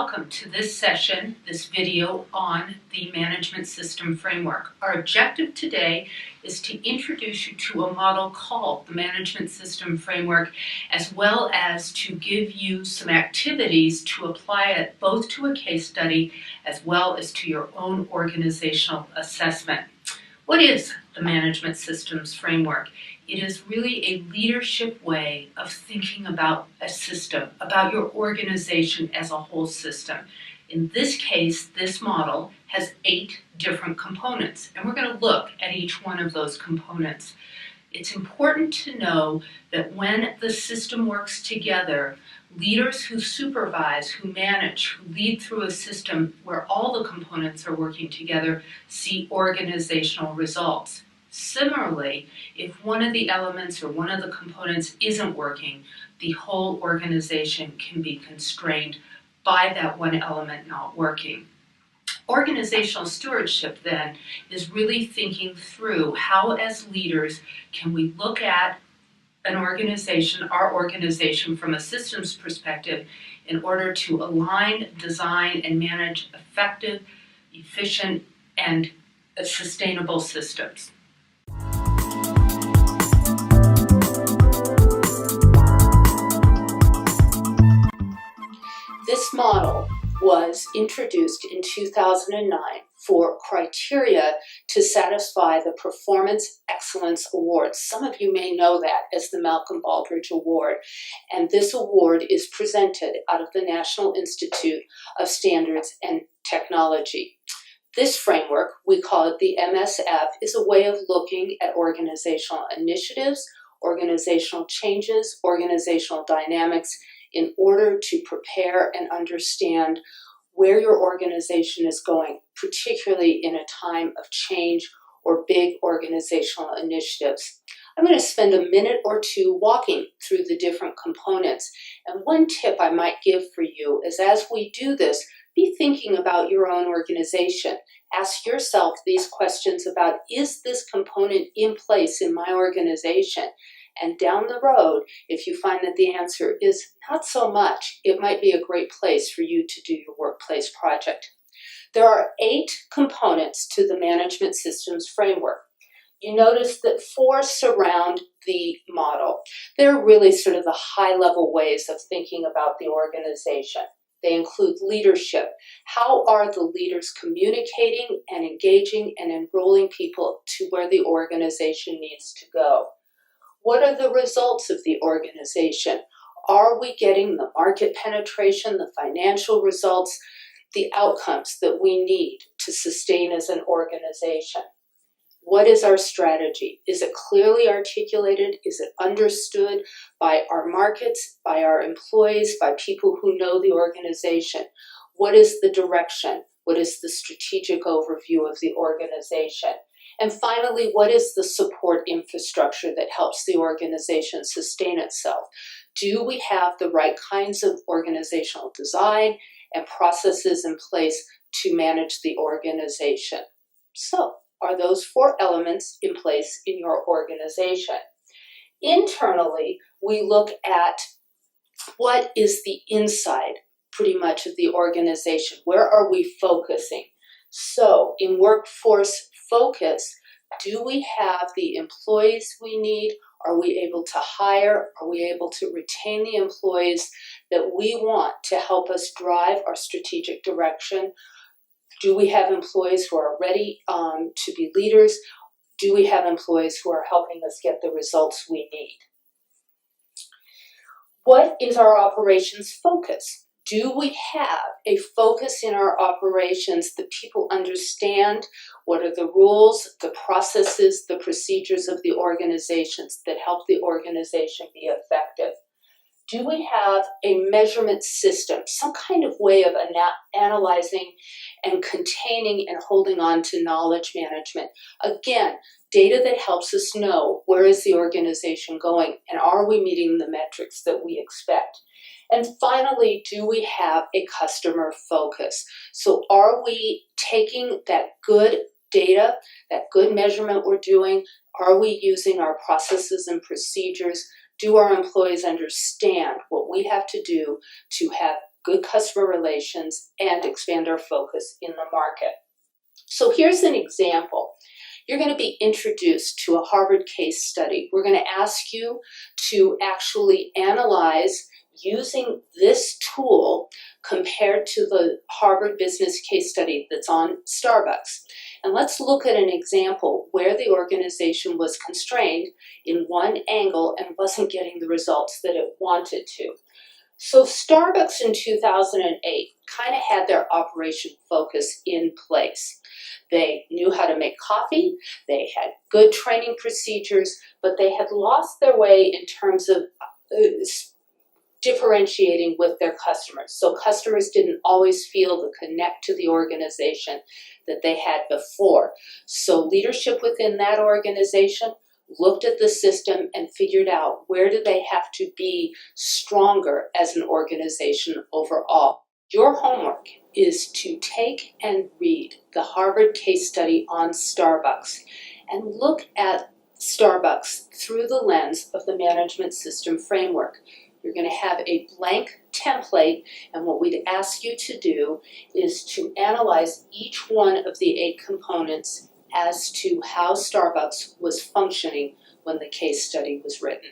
welcome to this session, this video on the management system framework. Our objective today is to introduce you to a model called the management system framework, as well as to give you some activities to apply it both to a case study as well as to your own organizational assessment. What is the management systems framework? It is really a leadership way of thinking about a system, about your organization as a whole system. In this case, this model has 8 different components, and we're going to look at each one of those components. It's important to know that when the system works together, leaders who supervise, who manage, who lead through a system where all the components are working together see organizational results. Similarly, if one of the elements or one of the components isn't working, the whole organization can be constrained by that one element not working. Organizational stewardship, then, is really thinking through how, as leaders, can we look at an organization, our organization, from a systems perspective in order to align, design, and manage effective, efficient, and sustainable systems. This model was introduced in 2009 for criteria to satisfy the Performance Excellence Award. Some of you may know that as the Malcolm Baldrige Award, and this award is presented out of the National Institute of Standards and Technology. This framework, we call it the MSF, is a way of looking at organizational initiatives, organizational changes, organizational dynamics, in order to prepare and understand where your organization is going, particularly in a time of change or big organizational initiatives. I'm going to spend a minute or two walking through the different components. And one tip I might give for you is, as we do this, be thinking about your own organization. Ask yourself these questions about, is this component in place in my organization? And down the road, if you find that the answer is not so much, it might be a great place for you to do your workplace project. There are 8 components to the management systems framework. You notice that 4 surround the model. They're really sort of the high-level ways of thinking about the organization. They include leadership. How are the leaders communicating and engaging and enrolling people to where the organization needs to go? What are the results of the organization? Are we getting the market penetration, the financial results, the outcomes that we need to sustain as an organization? What is our strategy? Is it clearly articulated? Is it understood by our markets, by our employees, by people who know the organization? What is the direction? What is the strategic overview of the organization? And finally, what is the support infrastructure that helps the organization sustain itself? Do we have the right kinds of organizational design and processes in place to manage the organization? So, are those 4 elements in place in your organization? Internally, we look at what is the inside, pretty much, of the organization. Where are we focusing? So, in workforce focus, do we have the employees we need? Are we able to hire? Are we able to retain the employees that we want to help us drive our strategic direction? Do we have employees who are ready to be leaders? Do we have employees who are helping us get the results we need? What is our operations focus? Do we have a focus in our operations that people understand? What are the rules, the processes, the procedures of the organizations that help the organization be effective? Do we have a measurement system, some kind of way of analyzing and containing and holding on to knowledge management? Again, data that helps us know where is the organization going and are we meeting the metrics that we expect? And finally, do we have a customer focus? So are we taking that good data, that good measurement we're doing? Are we using our processes and procedures? Do our employees understand what we have to do to have good customer relations, and expand our focus in the market. So here's an example. You're going to be introduced to a Harvard case study. We're going to ask you to actually analyze using this tool compared to the Harvard business case study that's on Starbucks. And let's look at an example where the organization was constrained in one angle and wasn't getting the results that it wanted to. So Starbucks in 2008 kind of had their operation focus in place. They knew how to make coffee, they had good training procedures, but they had lost their way in terms of differentiating with their customers. So customers didn't always feel the connect to the organization that they had before. So leadership within that organization looked at the system and figured out where do they have to be stronger as an organization overall. Your homework is to take and read the Harvard case study on Starbucks and look at Starbucks through the lens of the management system framework. You're going to have a blank template, and what we'd ask you to do is to analyze each one of the 8 components as to how Starbucks was functioning when the case study was written.